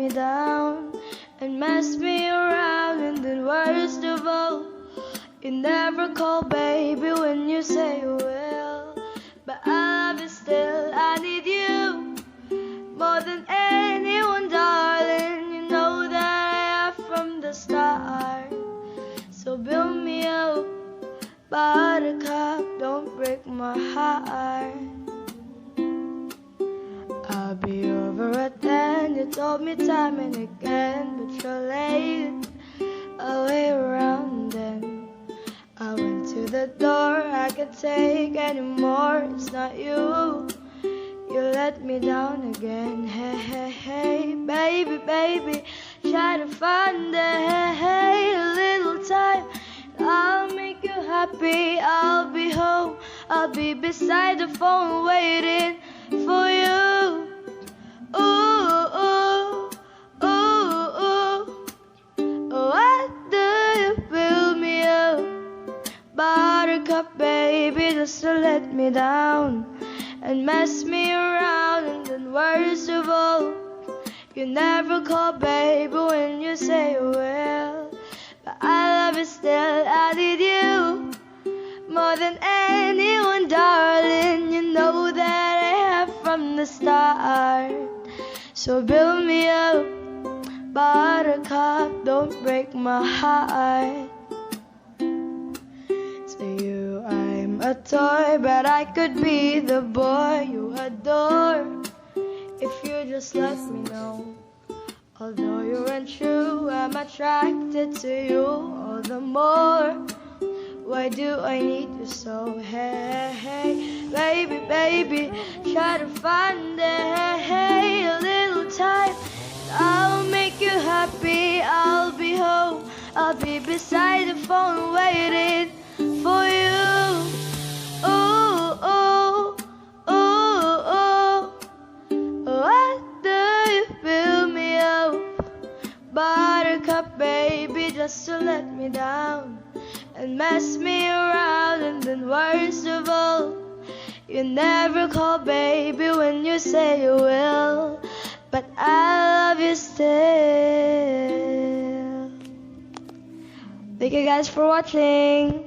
me down and mess me around, and then worst of all, you never call baby when you say you will. But I love you still, I need you more than anyone, darling. You know that I have from the start. So build me up, buttercup, don't break my heart. I'll be over at 10, you told me time and again, but you're late, away around then. I went to the door, I can't take anymore. It's not you, you let me down again. Hey, hey, hey, baby, baby, try to find a little time. I'll make you happy, I'll be home, I'll be beside the phone waiting for you. Ooh, ooh, ooh, ooh. Why do you build me up, buttercup, baby, just to let me down and mess me around, and then worst of all, you never call baby when you say you will. But I love you still, I need you more than anyone, darling. You know that I have from the start. So build me up, buttercup, don't break my heart. To you I'm a toy, but I could be the boy you adore if you just let me know. Although you're untrue, I'm attracted to you all the more. Why do I need you so? Hey, hey, baby, baby, try to find a little time. I'll make you happy, I'll be home, I'll be beside the phone waiting for you. Ooh, ooh, ooh, ooh. Why do you build me up, buttercup, baby, just to let me down and mess me around, and then worst of all, you never call baby when you say you will. But I love you still. Thank you guys for watching.